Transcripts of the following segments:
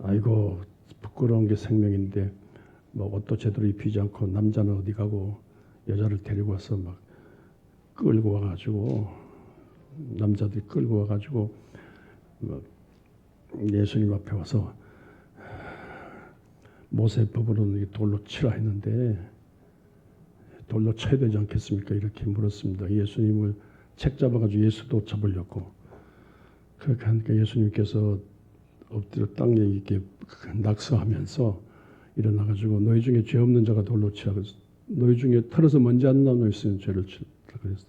아이고 부끄러운 게 생명인데 뭐 옷도 제대로 입히지 않고 남자는 어디 가고 여자를 데리고 와서 막 끌고 와가지고 남자들이 끌고 와가지고 막 예수님 앞에 와서 모세법으로는 돌로 치라 했는데 돌로 쳐야 되지 않겠습니까? 이렇게 물었습니다. 예수님을 책 잡아가지고 예수도 잡으려고 그렇게 하니까 예수님께서 엎드려 땅에 이렇게 낙서하면서 일어나가지고 너희 중에 죄 없는 자가 돌로 치라 그랬어. 너희 중에 털어서 먼지 안 나는 있으면 죄를 치라 그랬어.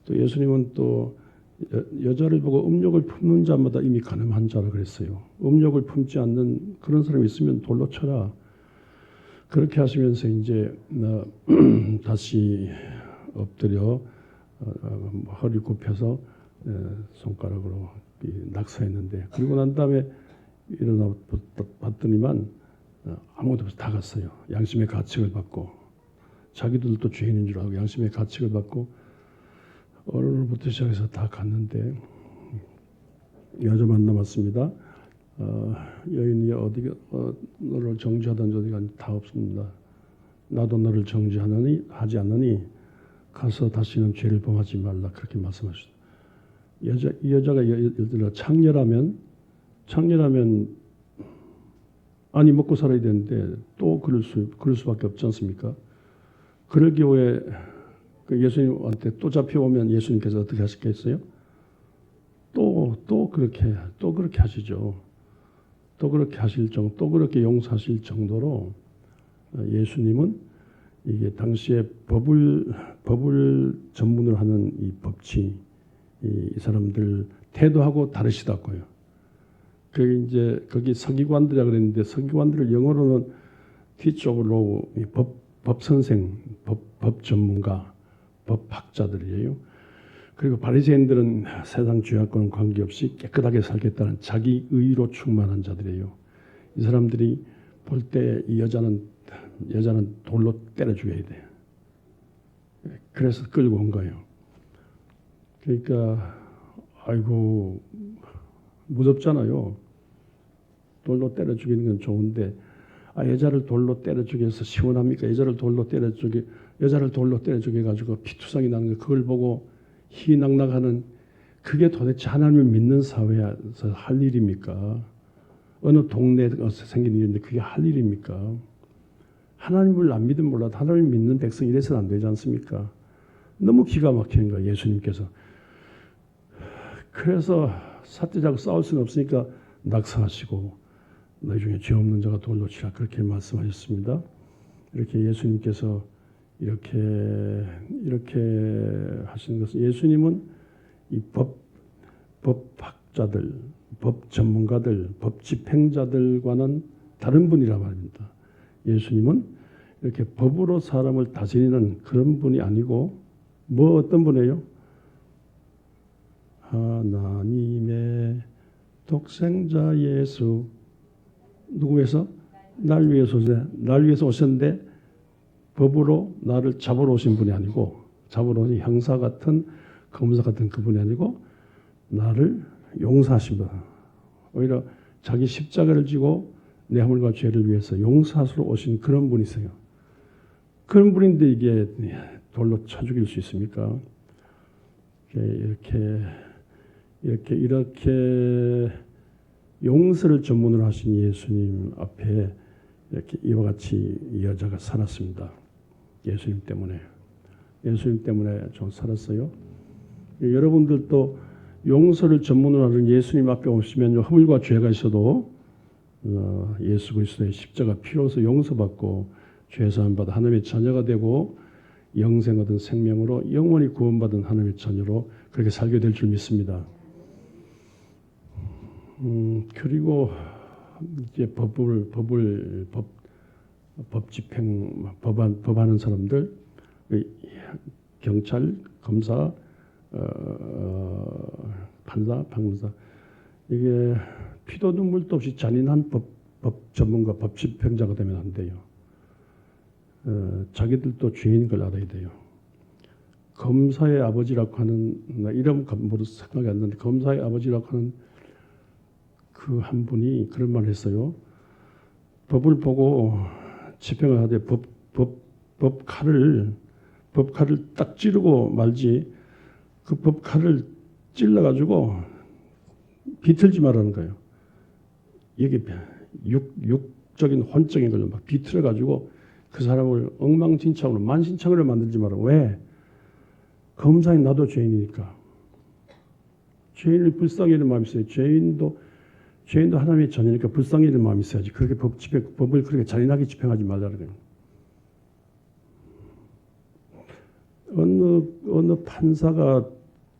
또 예수님은 또 여자를 보고 음욕을 품는 자마다 이미 가늠한 자라 그랬어요. 음욕을 품지 않는 그런 사람이 있으면 돌로 쳐라. 그렇게 하시면서 이제 다시 엎드려 허리 굽혀서 손가락으로 낙서했는데 그리고 난 다음에 일어나 봤더니만 아무것도 없이 다 갔어요. 양심의 가책을 받고 자기들도 죄인인 줄 알고 양심의 가책을 받고 오늘부터 시작해서 다 갔는데 여자만 남았습니다. 여인이 어디 너를 정죄하던 어디가 다 없습니다. 나도 너를 정죄하지 않느니 가서 다시는 죄를 범하지 말라 그렇게 말씀하셨어요. 이 여자가 예를 들어 창녀라면 아니 먹고 살아야 되는데 또 그럴 수밖에 없지 않습니까? 그럴 경우에 예수님한테 또 잡혀오면 예수님께서 어떻게 하시겠어요? 또 그렇게 하시죠. 또 그렇게 하실 정도, 또 그렇게 용서하실 정도로 예수님은 이게 당시에 법을 전문으로 하는 이 법치 이 사람들 태도하고 다르시다고요. 그 이제 거기 서기관들이라 그랬는데 서기관들을 영어로는 뒤쪽으로 법 선생, 법 전문가, 법학자들이에요. 그리고 바리새인들은 세상 죄악과는 관계없이 깨끗하게 살겠다는 자기 의로 충만한 자들이에요. 이 사람들이 볼 때 이 여자는 돌로 때려 죽여야 돼. 그래서 끌고 온 거예요. 그러니까 아이고 무섭잖아요. 돌로 때려 죽이는 건 좋은데 여자를 돌로 때려 죽여서 시원합니까? 여자를 돌로 때려 죽여 가지고 피투성이 나는 거 그걸 보고 희낙낙하는 그게 도대체 하나님을 믿는 사회에서 할 일입니까? 어느 동네에서 생긴 일인데 그게 할 일입니까? 하나님을 안 믿으면 몰라도 하나님을 믿는 백성이 이래서는 안 되지 않습니까? 너무 기가 막히는 거예요. 예수님께서. 그래서 사태자고 싸울 수는 없으니까 낙서하시고 너희 중에 죄 없는 자가 돌로 치라 그렇게 말씀하셨습니다. 이렇게 예수님께서 이렇게 하시는 것은 예수님은 이 법학자들, 법 전문가들, 법 집행자들과는 다른 분이라 말입니다. 예수님은 이렇게 법으로 사람을 다스리는 그런 분이 아니고 어떤 분이에요? 하나님의 독생자 예수 누구 위해서? 날 위해서 오셨는데 법으로 나를 잡으러 오신 분이 아니고 잡으러 오신 형사 같은 검사 같은 그분이 아니고 나를 용서하십니다. 오히려 자기 십자가를 지고 내 허물과 죄를 위해서 용서하시러 오신 그런 분이세요. 그런 분인데 이게 돌로 쳐 죽일 수 있습니까? 이렇게 용서를 전문으로 하신 예수님 앞에 이렇게 이와 같이 이 여자가 살았습니다. 예수님 때문에 좀 살았어요. 여러분들도 용서를 전문으로 하는 예수님 앞에 오시면 허물과 죄가 있어도 예수 그리스도의 십자가 피로서 용서받고 죄사함 받아 하나님의 자녀가 되고 영생 얻은 생명으로 영원히 구원받은 하나님의 자녀로 그렇게 살게 될 줄 믿습니다. 그리고 이제 법 집행, 법하는 사람들, 경찰, 검사, 판사, 판사 이게 피도 눈물도 없이 잔인한 법 전문가, 법 집행자가 되면 안 돼요. 자기들도 죄인 걸 알아야 돼요. 검사의 아버지라고 하는 이름 모두 생각이 안 나는데 검사의 아버지라고 하는 그 한 분이 그런 말을 했어요. 법을 보고 집행을 하되 법칼을 딱 찌르고 말지 그 법칼을 찔러가지고 비틀지 말라는 거예요. 이게 육적인 혼적인 걸로 막 비틀어가지고 그 사람을 엉망진창으로 만신창으로 만들지 마라. 왜? 검사인 나도 죄인이니까. 죄인을 불쌍히 여기는 마음이 있어요. 죄인도 하나님의 자녀니까 불쌍히 여기는 마음이 있어야지. 그렇게 법을 그렇게 잔인하게 집행하지 말라는 거예요. 어느 판사가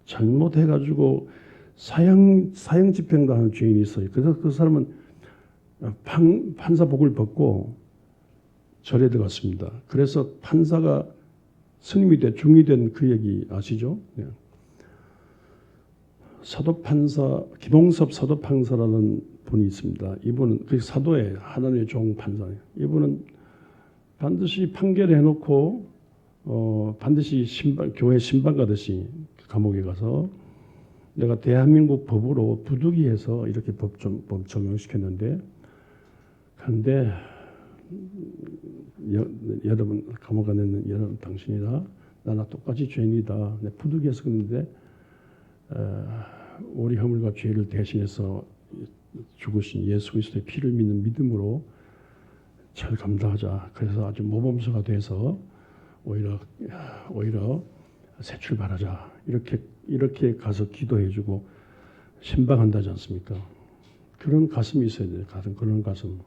잘못해가지고 사형 집행당하는 죄인이 있어요. 그래서 그 사람은 판사복을 벗고 절에 들어갔습니다. 그래서 판사가 스님이 중이 된 그 얘기 아시죠? 네. 사도판사 김홍섭 사도판사라는 분이 있습니다. 이분은 그 사도의 하나님의 종 판사예요. 이분은 반드시 판결해놓고 반드시 교회 신방 가듯이 감옥에 가서 내가 대한민국 법으로 부득이해서 이렇게 법 적용시켰는데 그런데 여러분 감옥 안에 있는 여러분 당신이나 나나 똑같이 죄인이다. 내 부득이해서 그런데 우리 허물과 죄를 대신해서 죽으신 예수 그리스도의 피를 믿는 믿음으로 잘 감당하자. 그래서 아주 모범수가 돼서 오히려 새 출발하자. 이렇게 가서 기도해주고 신방한다지 않습니까? 그런 가슴이 있어야 돼요. 그런 가슴.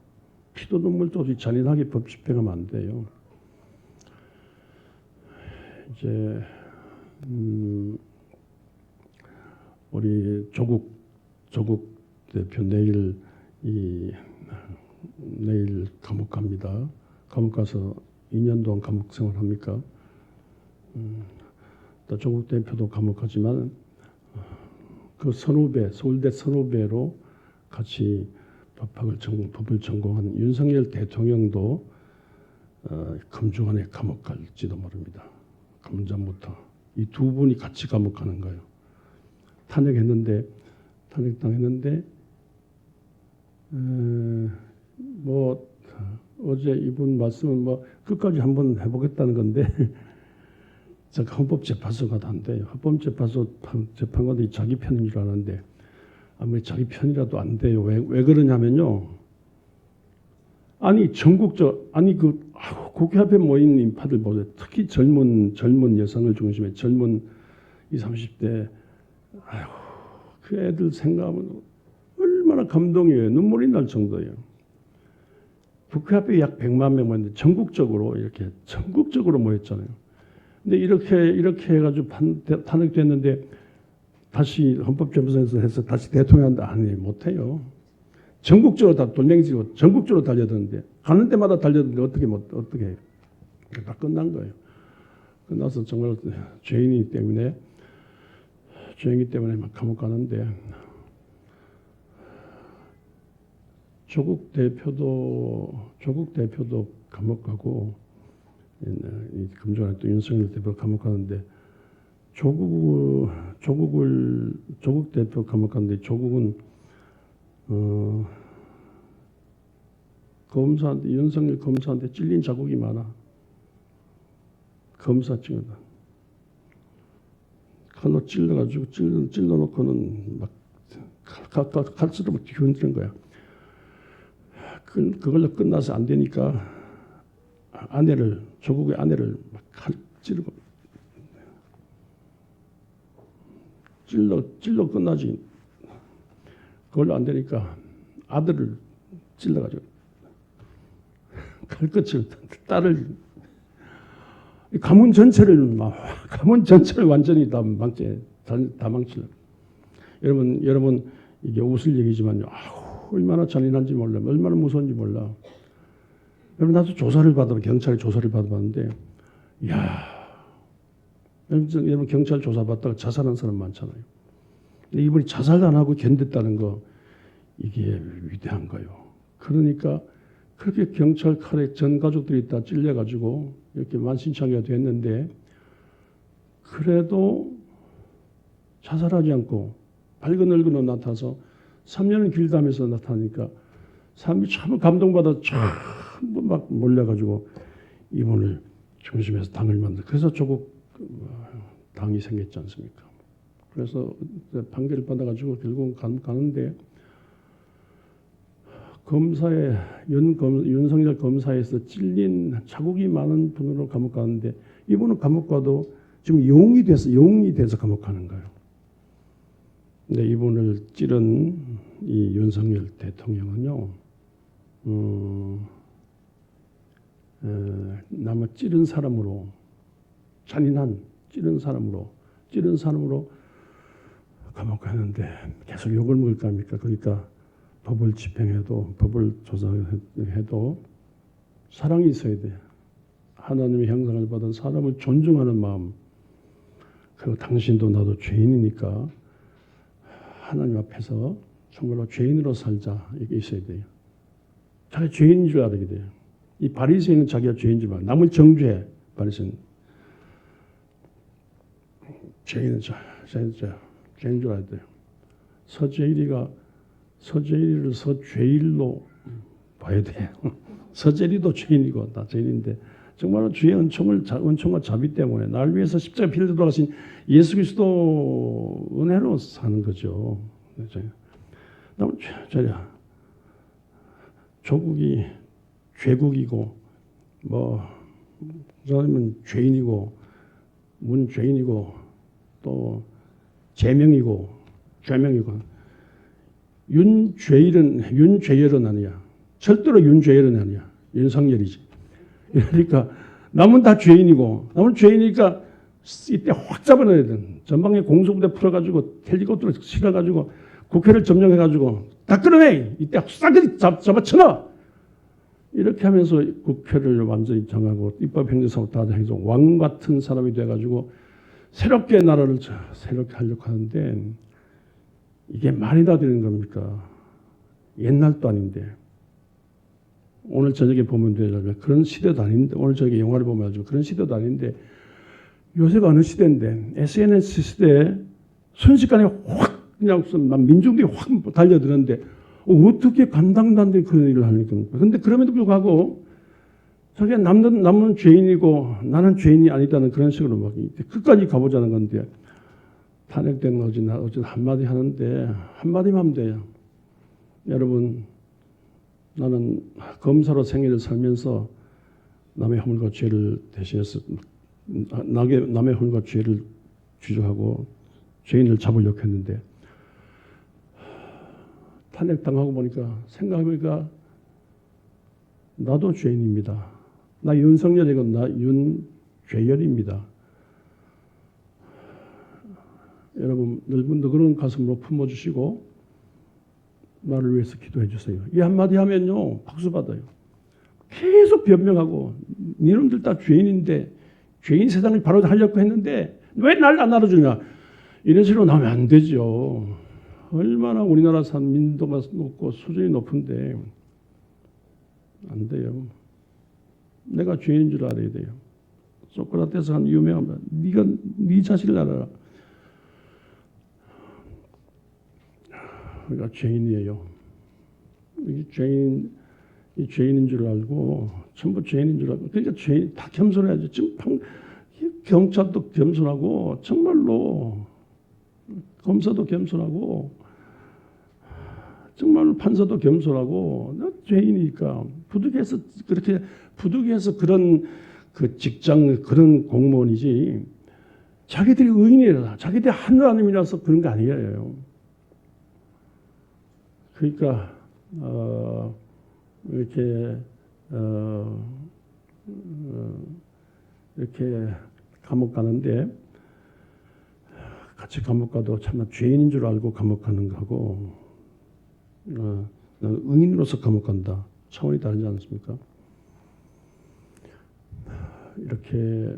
피도 눈물도 없이 잔인하게 법 집행하면 안 돼요. 이제 우리 조국 대표 내일 감옥 갑니다. 감옥 가서 2년 동안 감옥 생활합니까? 또 조국 대표도 감옥 가지만 그 선후배 서울대 선후배로 같이 법을 전공한 윤석열 대통령도 금주간에 감옥 갈지도 모릅니다. 감전부터 이 두 분이 같이 감옥 가는 거예요. 탄핵당했는데 뭐 어제 이분 말씀은 뭐 끝까지 한번 해보겠다는 건데 제가 헌법재판소가 안 돼요. 헌법재판소 재판관들이 자기 편인 줄 아는데 아무리 자기 편이라도 안 돼요. 왜 그러냐면요. 아니 국회 앞에 모인 인파들 보세요. 특히 젊은 여성을 중심에 젊은 20, 30대 그 애들 생각하면 얼마나 감동이에요. 눈물이 날 정도예요. 국회 앞에 약 100만 명 모였는데 전국적으로 모였잖아요. 근데 이렇게 해가지고 탄핵됐는데 다시 헌법재판소에서 해서 다시 대통령한테 아니 못해요. 전국적으로 다 돌멩이지고 전국적으로 달려드는데 가는 데마다 달려드는데 어떻게 해요? 다 끝난 거예요. 끝나서 정말 죄인이기 때문에 막 감옥 가는데 조국 대표도 감옥 가고 금주간에 또 윤석열 대표 감옥 가는데 조국 대표 감옥 가는데 조국은 윤석열 검사한테 찔린 자국이 많아. 검사 찍어다. 칼로 찔러가지고 찔러놓고는 막 칼스로 막 뒤흔드는 거야. 그걸로 끝나서 안 되니까 조국의 아내를 막 칼 찌르고 찔러 끝나지. 그걸로 안 되니까 아들을 찔러가지고 칼끝을 딸을 가문 전체를 완전히 다 망치려. 여러분 이게 웃을 얘기지만요. 얼마나 잔인한지 몰라. 얼마나 무서운지 몰라. 여러분 나도 경찰에 조사를 받아봤는데, 여러분 경찰 조사받다가 자살한 사람 많잖아요. 근데 이분이 자살도 안 하고 견뎠다는 거 이게 위대한 거예요. 그러니까 그렇게 경찰 칼에 전 가족들이 다 찔려가지고 이렇게 만신창이가 됐는데 그래도 자살하지 않고 밝은 얼굴로 나타나서 3년은 길다면서 나타나니까 사람이 참 감동받아 전부 막 몰려가지고 이분을 중심에서 당을 만들. 그래서 조국 당이 생겼지 않습니까? 그래서 판결을 받아가지고 결국 가는데 검사에 윤석열 검사에서 찔린 자국이 많은 분으로 감옥 가는데 이분은 감옥 가도 지금 영웅이 돼서 감옥 가는 거예요. 근데 이분을 찌른 이 윤석열 대통령은요, 남을 찌른 사람으로 잔인한 찌른 사람으로 감옥 가는데 계속 욕을 먹을 거 아닙니까? 그러니까 법을 집행해도 법을 조사해도 사랑이 있어야 돼. 하나님의 형상을 받은 사람을 존중하는 마음. 그리고 당신도 나도 죄인이니까 하나님 앞에서 정말로 죄인으로 살자. 이게 있어야 돼요. 자기 죄인인 줄 알게 돼요. 이 바리새인은 자기가 죄인 줄 알아. 남을 정죄해. 바리새인. 죄인은 죄인 줄 알아야 돼요. 서재일이를 서죄일로 봐야 돼요. 서재일이도 죄인이고 다 죄인인데 정말로 주의 은총과 자비 때문에 나를 위해서 십자가 피를 돌아가신 예수 그리스도 은혜로 사는 거죠. 남은 조국이 죄국이고 그 사람은 죄인이고 문죄인이고 또 죄명이고 윤죄열은 아니야. 절대로 윤죄열은 아니야. 윤석열이지. 그러니까 남은 다 죄인이고 남은 죄인이니까 이때 확 잡아내야 돼. 전방에 공수부대 풀어가지고 헬리콥터를 실어가지고 국회를 점령해가지고 다 끌어내. 이때 싸그리 잡아쳐놔. 이렇게 하면서 국회를 완전히 정하고 입법행정사업 다 해서 왕 같은 사람이 돼가지고 새롭게 나라를 새롭게 하려고 하는데 이게 말이 다 되는 겁니까? 옛날도 아닌데. 오늘 저녁에 보면 되려면 그런 시대도 아닌데 오늘 저녁에 영화를 보면 알지만 그런 시대도 아닌데 요새가 어느 시대인데 SNS 시대에 순식간에 확 그냥 민중들이 확 달려드는데 어떻게 감당단들이 그런 일을 하는 겁니까? 그런데 그럼에도 불구하고 저게 남은 죄인이고 나는 죄인이 아니다는 그런 식으로 막 끝까지 가보자는 건데 탄핵된 어제 한마디 하는데 한마디만 하면 돼요. 여러분 나는 검사로 생애를 살면서 남의 허물과 죄를 대신해서 남의 허물과 죄를 주장하고 죄인을 잡으려고 했는데 탄핵당하고 보니까 생각해보니까 나도 죄인입니다. 나 윤석열이고 나 윤죄열입니다. 여러분 여러분도 그런 가슴으로 품어주시고 나를 위해서 기도해 주세요. 이 한마디 하면요 박수 받아요. 계속 변명하고 니놈들 다 죄인인데 죄인 세상을 바로 하려고 했는데 왜 날 안 알아주냐 이런 식으로 나오면 안 되죠. 얼마나 우리나라 민도가 높고 수준이 높은데 안 돼요. 내가 죄인인 줄 알아야 돼요. 소크라테스 한 유명한 네가 네 자신을 알아라. 우리가 죄인이에요. 이 죄인인 줄 알고 전부 죄인인 줄 알고 그러니까 죄인 다 겸손해야죠. 지금 경찰도 겸손하고 정말로 검사도 겸손하고 정말로 판사도 겸손하고 나 죄인이니까 부득이해서 그런 그 직장 그런 공무원이지 자기들이 의인이라 자기들이 하나님이라서 그런 거 아니에요. 그러니까 이렇게 감옥 가는데 같이 감옥 가도 참나 죄인인 줄 알고 감옥 가는 거하고 나는 의인으로서 감옥 간다 차원이 다르지 않습니까? 이렇게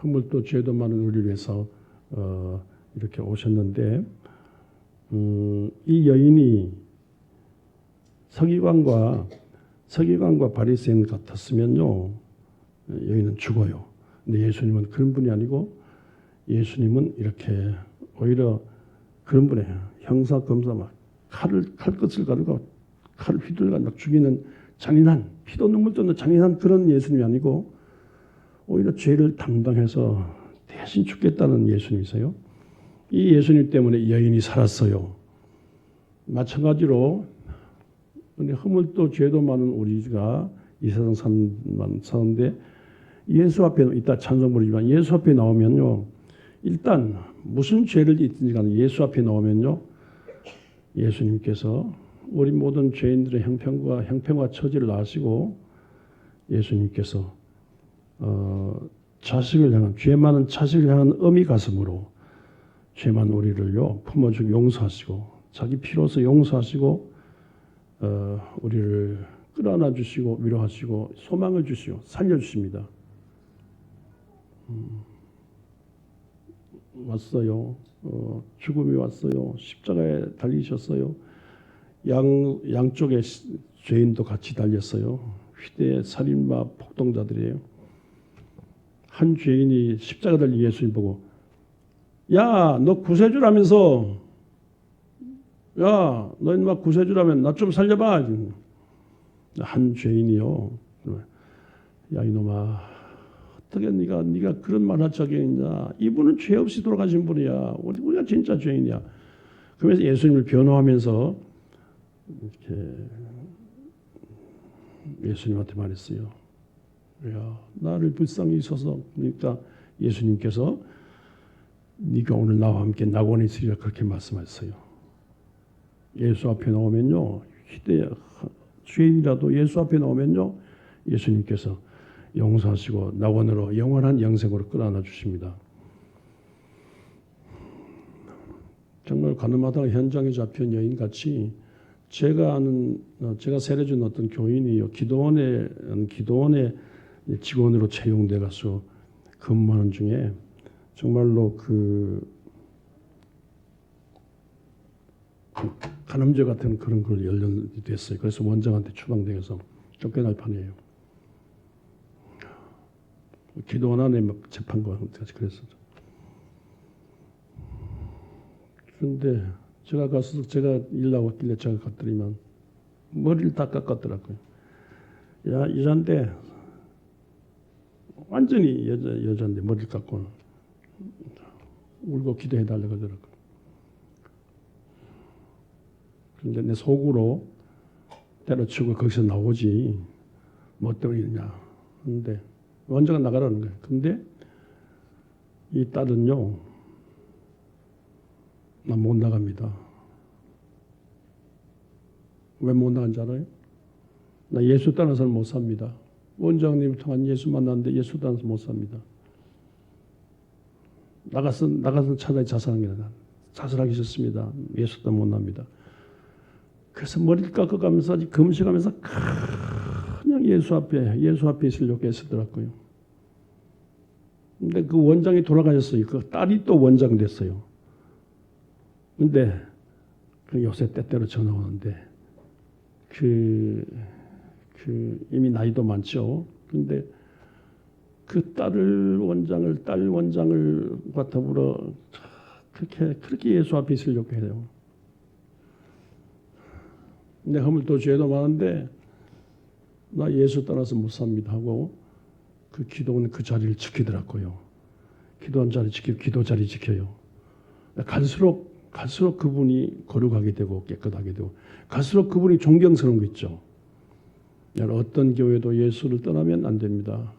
허물도 죄도 많은 우리를 위해서 이렇게 오셨는데 이 여인이 서기관과 바리새인 같았으면요 여인은 죽어요. 근데 예수님은 그런 분이 아니고 예수님은 이렇게 오히려 그런 분이에요. 형사 검사 막 칼끝을 가지고 칼을 휘둘러 막 죽이는 잔인한 피도 눈물도 없는 잔인한 그런 예수님이 아니고 오히려 죄를 담당해서 대신 죽겠다는 예수님이세요. 이 예수님 때문에 여인이 살았어요. 마찬가지로 허물도 죄도 많은 우리가 이 세상 사는데 예수 앞에 이따 찬송 부르지만 예수 앞에 나오면요. 일단 무슨 죄를 짓든지 간에 예수 앞에 나오면요. 예수님께서 우리 모든 죄인들의 형편과 처지를 아시고 예수님께서 자식을 향한 죄 많은 자식을 향한 엄히 가슴으로 죄 많은 우리를요 품어주고 용서하시고 자기 피로서 용서하시고 우리를 끌어안아 주시고 위로하시고 소망을 주시고 살려주십니다. 왔어요. 죽음이 왔어요. 십자가에 달리셨어요. 양쪽에 죄인도 같이 달렸어요. 휘대의 살인마 폭동자들이에요. 한 죄인이 십자가 달린 예수님 보고 야, 너 구세주라면서 야, 너 인마 구세주라면 나 좀 살려봐. 한 죄인이요. 야, 이놈아, 어떻게 네가 그런 말할 자격이 있냐? 이분은 죄 없이 돌아가신 분이야. 우리가 진짜 죄인이야. 그러면서 예수님을 변호하면서 이렇게 예수님한테 말했어요. 야, 나를 불쌍히 있어서 그러니까 예수님께서 네가 오늘 나와 함께 낙원에 있으리라 그렇게 말씀하셨어요. 예수 앞에 나오면요. 죄인이라도 예수 앞에 나오면요. 예수님께서 용서하시고 낙원으로 영원한 영생으로 끌어안아 주십니다. 정말 가늠하다가 현장에 잡힌 여인같이 제가 세례준 어떤 교인이요. 기도원의 직원으로 채용돼 가서 근무하는 중에 정말로 간음죄 같은 그런 걸 연련됐어요. 그래서 원장한테 추방당해서 쫓겨날 판이에요. 기도원 안에 막 재판과 같이 그랬었죠. 그런데 제가 일 나왔길래 제가 갔더니만 머리를 다 깎았더라고요. 야, 여잔데 완전히 여잔데 머리를 깎고 울고 기도해달라고 하더라고요. 그런데 내 속으로 때려치고 거기서 나오지 뭐 때문에 이러냐. 그런데 원장은 나가라는 거예요. 근데 이 딸은요. 나 못 나갑니다. 왜 못 나간지 알아요? 나 예수 따라서는 못 삽니다. 원장님 통한 예수 만났는데 예수 따라서 못 삽니다. 나가서 차라리 자살하는 게 나아. 자살하기 싫습니다. 예수 따라 못 납니다. 그래서 머리를 깎아가면서 금식하면서 그냥 예수 앞에 있으려고 애쓰더라고요. 근데 그 원장이 돌아가셨어요. 그 딸이 또 원장 됐어요. 근데 그 요새 때때로 전화 오는데 이미 나이도 많죠. 근데 그 딸 원장을과 더불어 그렇게 예수 앞에 있으려고 해요. 내 허물도 죄도 많은데 나 예수 따라서 못 삽니다 하고 그 기도원 그 자리를 지키더라고요. 기도원 자리 지키고 기도 자리 지켜요. 갈수록 그분이 거룩하게 되고 깨끗하게 되고 갈수록 그분이 존경스러운 거 있죠. 어떤 교회도 예수를 떠나면 안 됩니다.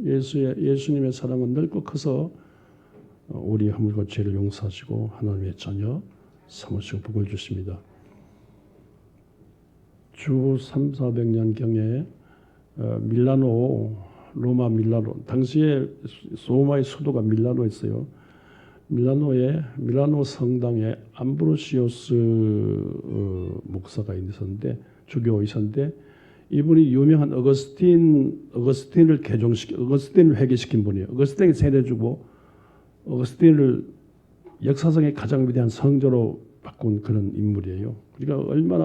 예수님의 사랑은 넓고 커서 우리 허물과 죄를 용서하시고 하나님의 자녀 삼으시고 복을 주십니다. 주 300~400년경에 로마 밀라노 당시에 로마의 수도가 밀라노였어요. 밀라노 성당에 암브로시오스 목사가 있었는데 주교이셨는데 이분이 유명한 어거스틴을 회개시킨 분이에요. 어거스틴에게 세례주고 어거스틴을 역사상의 가장 위대한 성자로 바꾼 그런 인물이에요. 그러니까 얼마나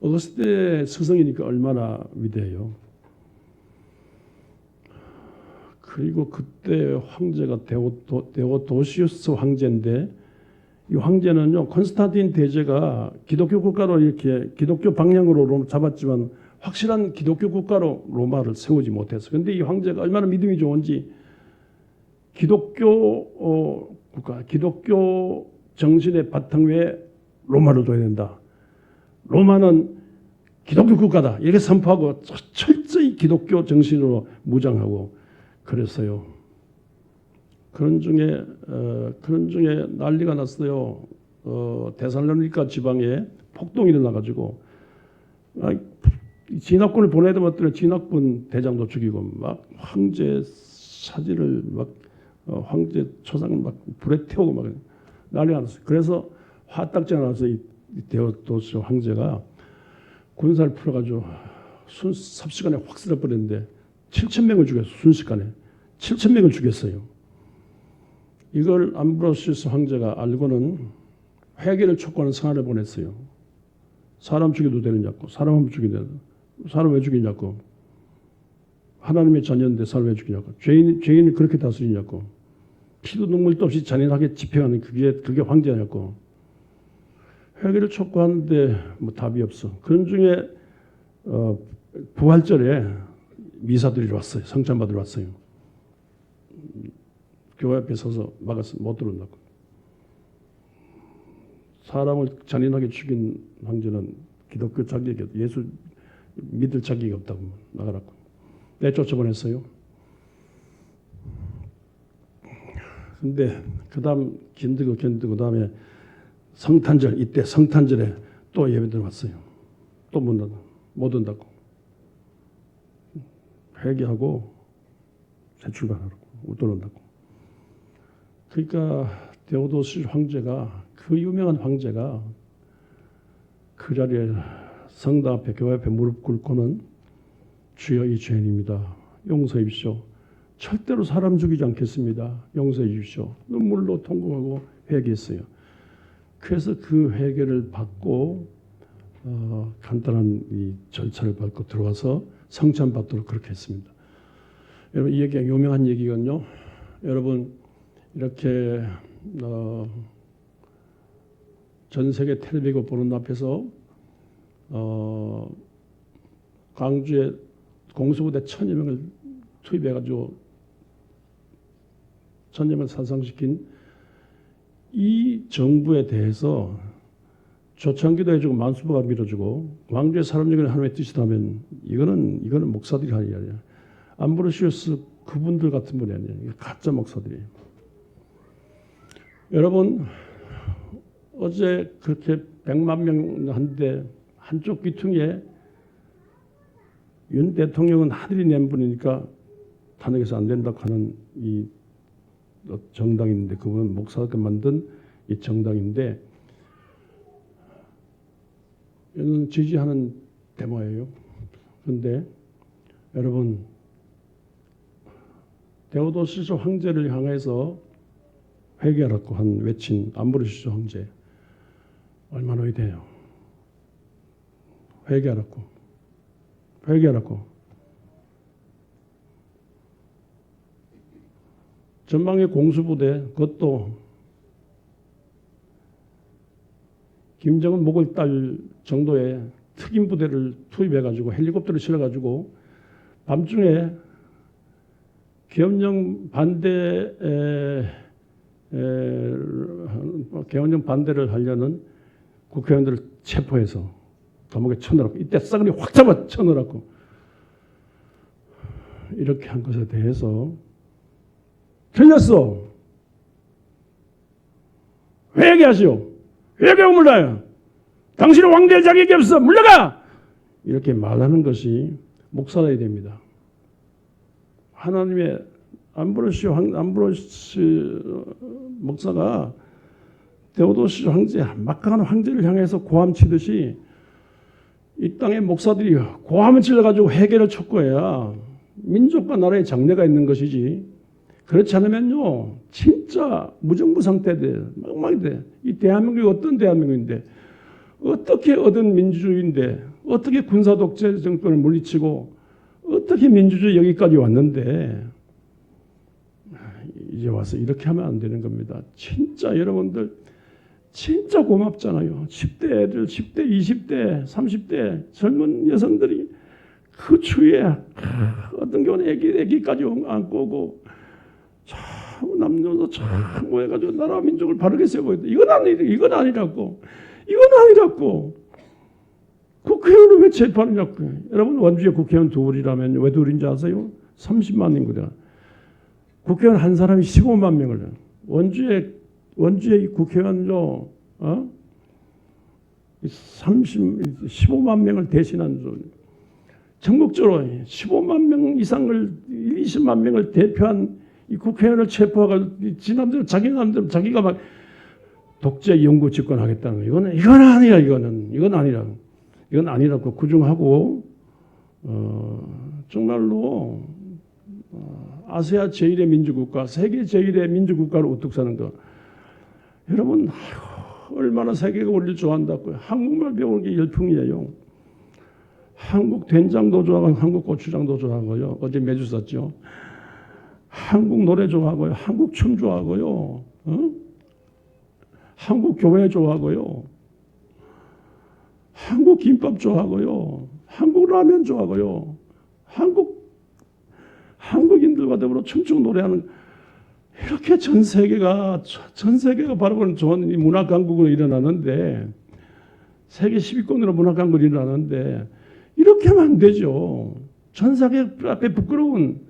어거스틴의 스승이니까 얼마나 위대해요. 그리고 그때 황제가 데오도시우스 황제인데 이 황제는요, 콘스탄틴 대제가 기독교 국가로 이렇게 기독교 방향으로 잡았지만 확실한 기독교 국가로 로마를 세우지 못했어. 근데 이 황제가 얼마나 믿음이 좋은지 기독교 국가, 기독교 정신의 바탕 위에 로마를 둬야 된다. 로마는 기독교 국가다. 이렇게 선포하고 철저히 기독교 정신으로 무장하고 그랬어요. 그런 중에 난리가 났어요. 데살로니가 지방에 폭동이 일어나가지고 진압군을 보내야 되면 진압군 대장도 죽이고 막 황제 사진을 막 황제 초상을 막 불에 태우고 막 난리가 났어요. 그래서 화딱지가 나서 이 데오도스 황제가 군사를 풀어가지고 삽시간에 확 쓸어버렸는데 7,000명을 죽였어요. 순식간에 7,000명을 죽였어요. 이걸 암브로시우스 황제가 알고는 회개를 촉구하는 성화를 보냈어요. 사람 죽여도 되느냐고. 사람 한번 죽이냐. 사람 왜 죽이냐고. 하나님의 자녀인데 사람 왜 죽이냐고. 죄인을 그렇게 다스리냐고. 피도 눈물도 없이 잔인하게 집행하는 그게 황제냐고. 회개를 촉구하는데 뭐 답이 없어. 그런 중에 부활절에 미사들이 왔어요. 성찬 받으러 왔어요. 교회 앞에 서서 막아서 못 들어온다고. 사람을 잔인하게 죽인 황제는 기독교 자격이 예수 믿을 자격이 없다고 나가라고. 내쫓아보냈어요. 근데 그다음 견디고 그다음에 성탄절 이때 성탄절에 또 예배 들어왔어요. 또 못 온다고. 회개하고 새 출발하라고. 못 들어온다고. 그러니까 데오도스 황제가 그 유명한 황제가 그 자리에 성당 앞에 교회 앞에 무릎 꿇고는 주여 이 죄인입니다. 용서해 주십시오. 절대로 사람 죽이지 않겠습니다. 용서해 주십시오. 눈물로 통곡하고 회개했어요. 그래서 그 회개를 받고 간단한 이 절차를 밟고 들어와서 성찬 받도록 그렇게 했습니다. 여러분 이 얘기가 유명한 얘기거든요. 여러분 이렇게 전 세계 텔레비전 보는 앞에서 광주에 공수부대 1,000여 명을 투입해가지고 1,000여 명을 사상시킨 이 정부에 대해서 조창기도 해주고 만수부가 밀어주고 광주의 사람들이 하나님의 뜻이라면 이거는 목사들이 하는 게 아니야. 암브로시우스 그분들 같은 분이 아니에요. 가짜 목사들이에요. 여러분 어제 그렇게 100만 명 한데 한쪽 귀퉁이에 윤 대통령은 하늘이 낸 분이니까 탄핵해서 안 된다고 하는 이 정당인데 그분은 목사가 만든 이 정당인데 이는 지지하는 데모예요. 그런데 여러분 데오도시스 황제를 향해서 회개하라고 한 외친 암브로시우스 황제 얼마나 위대해요. 회개하라고. 전방의 공수부대 그것도 김정은 목을 딸 정도의 특임 부대를 투입해가지고 헬리콥터를 실어가지고 밤중에 계엄령 반대를 하려는 국회의원들을 체포해서 감옥에 쳐넣으라고. 이때 싸그리 확 잡아 쳐넣으라고. 이렇게 한 것에 대해서 틀렸어. 회개하시오. 회개하고 물러요. 당신은 왕될 자격이 없어. 물러가. 이렇게 말하는 것이 목사여야 됩니다. 하나님의 암브로시 목사가 데오도시스 황제, 막강한 황제를 향해서 고함 치듯이 이 땅의 목사들이 고함을 질러가지고 회개를 촉구해야 민족과 나라의 장래가 있는 것이지. 그렇지 않으면요, 진짜 무정부 상태 돼. 막막이 돼. 이 대한민국이 어떤 대한민국인데, 어떻게 얻은 민주주의인데, 어떻게 군사독재 정권을 물리치고, 어떻게 민주주의 여기까지 왔는데, 이제 와서 이렇게 하면 안 되는 겁니다. 진짜 여러분들, 진짜 고맙잖아요. 10대 애들, 10대, 20대, 30대 젊은 여성들이 그 추위에 어떤 경우는 애기까지 안고 오고 참 남녀도 참 모여가지고 나라 민족을 바르게 세우고 있다. 이건 아니라고. 국회의원은 왜 재판이냐고. 여러분 원주에 국회의원 둘이라면 왜 둘인지 아세요? 30만 인구다. 국회의원 한 사람이 15만 명을 해요. 원주의 국회의원도 15만 명을 대신한 전국적으로 15만 명 이상을 20만 명을 대표한 이 국회의원을 체포하고 지남대로 자기 남대로 자기가 막 독재 영구 집권하겠다는 거 이건 아니라고 구중하고 정말로 아시아 제1의 민주국가, 세계 제1의 민주국가로 우뚝 서는 거. 여러분 얼마나 세계가 우리를 좋아한다고요. 한국말 배우는 게 열풍이에요. 한국 된장도 좋아하고 한국 고추장도 좋아하고요. 어제 매주 썼죠. 한국 노래 좋아하고요. 한국 춤 좋아하고요. 한국 교회 좋아하고요. 한국 김밥 좋아하고요. 한국 라면 좋아하고요. 한국인들과 더불어 춤추고 노래하는 이렇게 전 세계가 바라보는 좋은 문화 강국으로 일어나는데 세계 10위권으로 문화 강국으로 일어나는데 이렇게 하면 안 되죠. 전 세계 앞에 부끄러운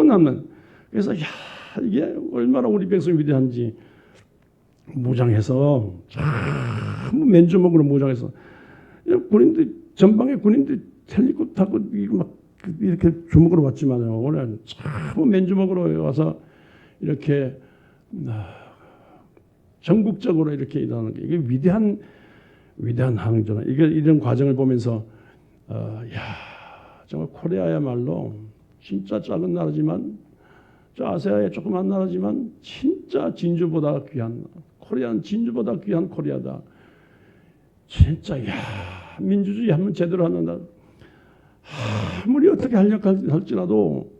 남는. 그래서 이게 얼마나 우리 백성이 위대한지 무장해서 전부 맨주먹으로 무장해서 군인들 전방에 군인들 헬리콥터 타고 막 이렇게 주먹으로 왔지만요. 오늘 전부 맨주먹으로 와서 이렇게 전국적으로 이렇게 일어나는 게 이게 위대한 항전이잖아요. 이게 이런 과정을 보면서 정말 코리아야말로 진짜 작은 나라지만 저 아시아의 조그만 나라지만 진짜 진주보다 귀한 코리아는 진주보다 귀한 코리아다. 진짜 민주주의 한번 제대로 하는 나라. 아무리 어떻게 하려고 할지라도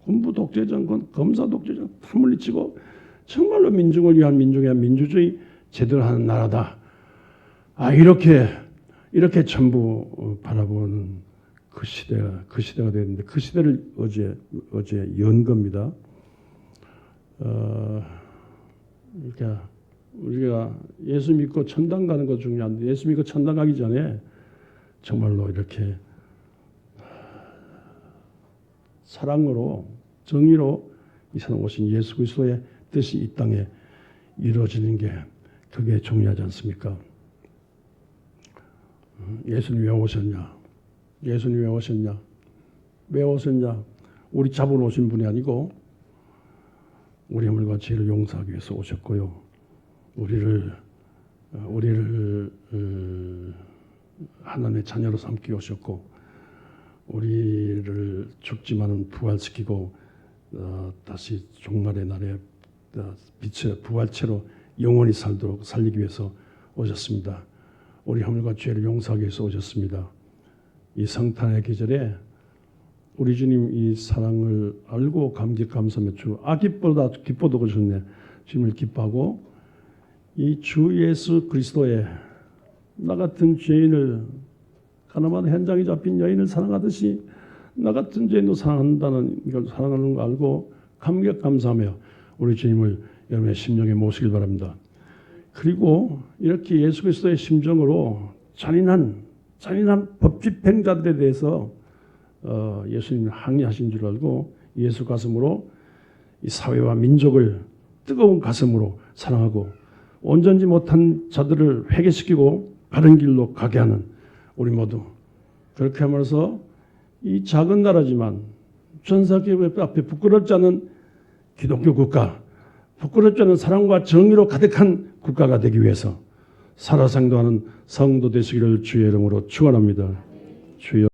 군부 독재 정권, 검사 독재 정권 다 물리치고 정말로 민중을 위한 민주주의 제대로 하는 나라다. 이렇게 전부 바라보는 그 시대가 되었는데 그 시대를 어제 연 겁니다. 그러니까 우리가 예수 믿고 천당 가는 것 중요한데 예수 믿고 천당 가기 전에 정말로 이렇게 사랑으로 정의로 이 세상 오신 예수 그리스도의 뜻이 이 땅에 이루어지는 게 그게 중요하지 않습니까? 예수님 왜 오셨냐? 왜 오셨냐? 우리 잡으러 오신 분이 아니고 우리 허물과 죄를 용서하기 위해서 오셨고요. 우리를 하나님의 자녀로 삼기 오셨고 우리를 죽지만은 부활시키고 다시 종말의 날에 빛의 부활체로 영원히 살도록 살리기 위해서 오셨습니다. 우리 허물과 죄를 용서하기 위해서 오셨습니다. 이 성탄의 계절에 우리 주님 이 사랑을 알고 감사하며 주 기뻐도 그러셨네. 주님을 기뻐하고 이 주 예수 그리스도의 나 같은 죄인을 가나마나 현장에 잡힌 여인을 사랑하듯이 나 같은 죄인도 사랑한다는 이걸 사랑하는 거 알고 감사하며 우리 주님을 여러분의 심령에 모시길 바랍니다. 그리고 이렇게 예수 그리스도의 심정으로 잔인한 법 집행자들에 대해서 예수님이 항의하신 줄 알고 예수 가슴으로 이 사회와 민족을 뜨거운 가슴으로 사랑하고 온전지 못한 자들을 회개시키고 바른 길로 가게 하는 우리 모두 그렇게 함으로써 이 작은 나라지만 전 세계 앞에 부끄럽지 않은 기독교 국가, 부끄럽지 않은 사랑과 정의로 가득한 국가가 되기 위해서 살아생도하는 성도 되시기를 주의 이름으로 축원합니다. 주여.